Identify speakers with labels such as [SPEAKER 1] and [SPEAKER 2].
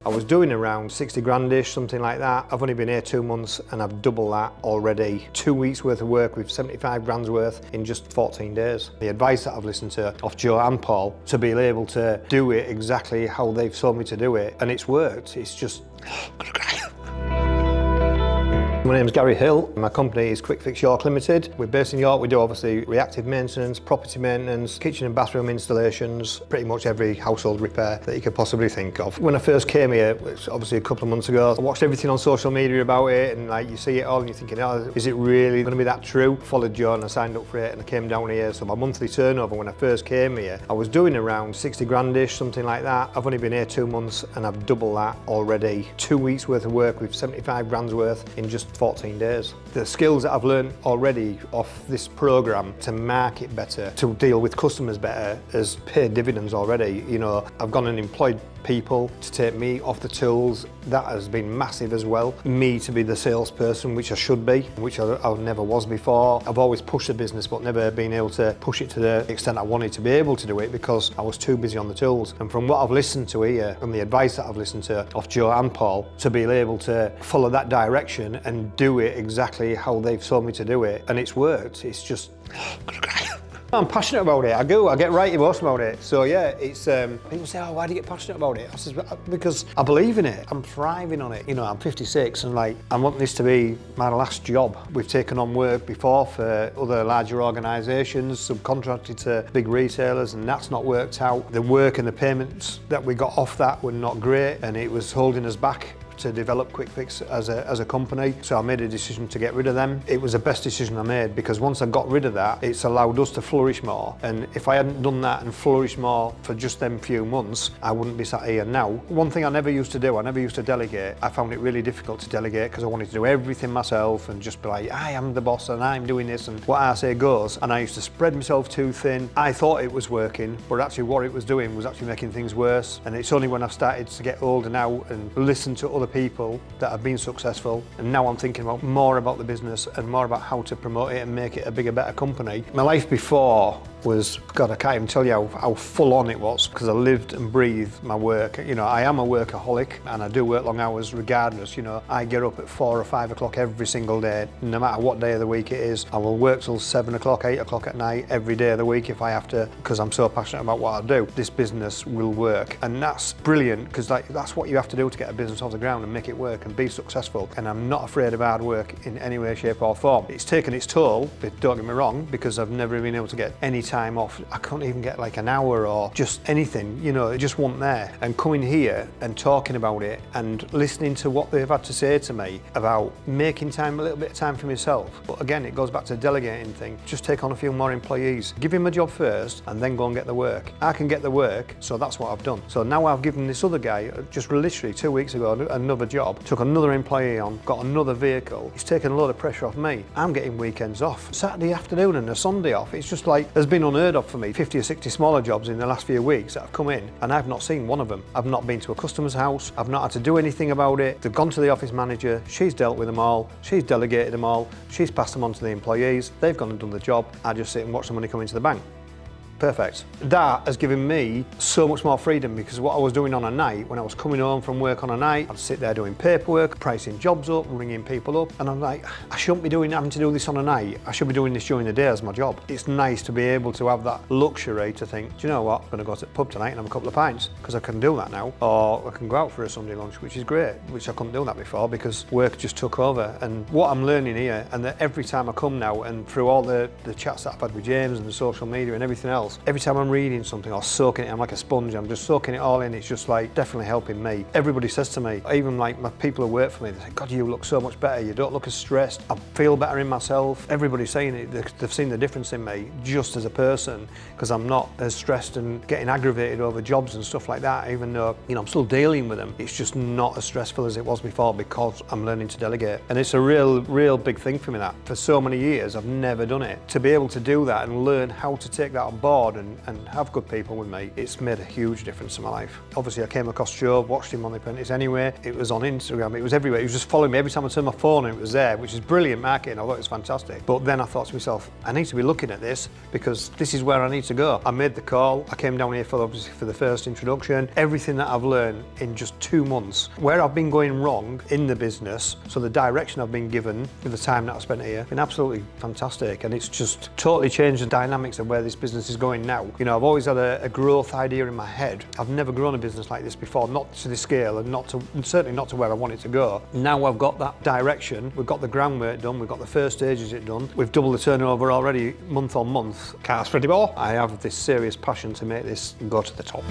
[SPEAKER 1] I was doing around 60 grandish, something like that. I've only been here 2 months and I've doubled that already. 2 weeks worth of work with 75 grand's worth in just 14 days. The advice that I've listened to off Joe and Paul to be able to do it exactly how they've told me to do it, and it's worked. It's just My name's Gary Hill. My company is Quick Fix York Limited. We're based in York. We do obviously reactive maintenance, property maintenance, kitchen and bathroom installations, pretty much every household repair that you could possibly think of. When I first came here, which obviously a couple of months ago, I watched everything on social media about it, and like you see it all and you're thinking, oh, is it really going to be that true? Followed Joe and I signed up for it and I came down here. So my monthly turnover when I first came here, I was doing around 60 grandish, something like that. I've only been here 2 months and I've doubled that already. 2 weeks worth of work with 75 grand's worth in just 14 days. The skills that I've learned already off this program to market better, to deal with customers better, has paid dividends already. You know, I've gone and employed people to take me off the tools. That has been massive as well. Me to be the salesperson, which I should be, which I never was before. I've always pushed the business but never been able to push it to the extent I wanted to be able to do it because I was too busy on the tools. And from what I've listened to here and the advice that I've listened to off Joe and Paul, to be able to follow that direction and do it exactly how they've told me to do it, and it's worked. It's just I'm passionate about it. I get right emotional about it. So yeah, it's people say, oh, why do you get passionate about it? I says, because I believe in it. I'm thriving on it. You know, I'm 56 and like I want this to be my last job. We've taken on work before for other larger organisations, subcontracted to big retailers, and that's not worked out. The work and the payments that we got off that were not great, and it was holding us back to develop Quick Fix as a company. So I made a decision to get rid of them. It was the best decision I made because once I got rid of that, it's allowed us to flourish more. And if I hadn't done that and flourished more for just them few months, I wouldn't be sat here now. One thing I never used to do, I never used to delegate. I found it really difficult to delegate because I wanted to do everything myself and just be like, I am the boss and I'm doing this and what I say goes. And I used to spread myself too thin. I thought it was working, but actually what it was doing was actually making things worse. And it's only when I've started to get older now and listen to other people that have been successful, and now I'm thinking more about the business and more about how to promote it and make it a bigger, better company. My life before was, God, I can't even tell you how full on it was because I lived and breathed my work. You know, I am a workaholic and I do work long hours regardless. You know, I get up at 4 or 5 o'clock every single day, no matter what day of the week it is. I will work till 7 o'clock, 8 o'clock at night every day of the week if I have to, because I'm so passionate about what I do. This business will work, and that's brilliant because that's what you have to do to get a business off the ground and make it work and be successful. And I'm not afraid of hard work in any way, shape or form. It's taken its toll, but don't get me wrong, because I've never been able to get any time off. I couldn't even get like an hour or just anything, you know, it just wasn't there. And coming here and talking about it and listening to what they've had to say to me about making time, a little bit of time for myself. But again, it goes back to the delegating thing. Just take on a few more employees. Give him a job first and then go and get the work. I can get the work, so that's what I've done. So now I've given this other guy, just literally 2 weeks ago, another job, took another employee on, got another vehicle. It's taken a lot of pressure off me. I'm getting weekends off, Saturday afternoon and a Sunday off. It's just like, has been unheard of for me. 50 or 60 smaller jobs in the last few weeks that have come in and I've not seen one of them. I've not been to a customer's house. I've not had to do anything about it. They've gone to the office manager. She's dealt with them all. She's delegated them all. She's passed them on to the employees. They've gone and done the job. I just sit and watch the money come into the bank. Perfect. That has given me so much more freedom because what I was doing on a night, when I was coming home from work on a night, I'd sit there doing paperwork, pricing jobs up, ringing people up, and I'm like, I shouldn't be having to do this on a night. I should be doing this during the day as my job. It's nice to be able to have that luxury to think, do you know what, I'm going to go to the pub tonight and have a couple of pints because I can do that now, or I can go out for a Sunday lunch, which is great, which I couldn't do that before because work just took over. And what I'm learning here, and that every time I come now and through all the chats that I've had with James and the social media and everything else, every time I'm reading something or soaking it, I'm like a sponge, I'm just soaking it all in. It's just like definitely helping me. Everybody says to me, even like my people who work for me, they say, God, you look so much better, you don't look as stressed, I feel better in myself. Everybody's saying it, they've seen the difference in me just as a person because I'm not as stressed and getting aggravated over jobs and stuff like that, even though, you know, I'm still dealing with them. It's just not as stressful as it was before because I'm learning to delegate. And it's a real big thing for me that for so many years I've never done it. To be able to do that and learn how to take that on board board and have good people with me, it's made a huge difference to my life. Obviously I came across Joe, watched him on The Apprentice anyway, it was on Instagram, it was everywhere, he was just following me every time I turned my phone and it was there, which is brilliant marketing, I thought it was fantastic. But then I thought to myself, I need to be looking at this because this is where I need to go. I made the call, I came down here for the first introduction, everything that I've learned in just 2 months, where I've been going wrong in the business, so the direction I've been given with the time that I've spent here, been absolutely fantastic, and it's just totally changed the dynamics of where this business is going now. You know, I've always had a growth idea in my head. I've never grown a business like this before, not to this scale and certainly not to where I want it to go. Now I've got that direction, we've got the groundwork done, we've got the first stages done, we've doubled the turnover already month on month. Can't ask for any more. I have this serious passion to make this go to the top.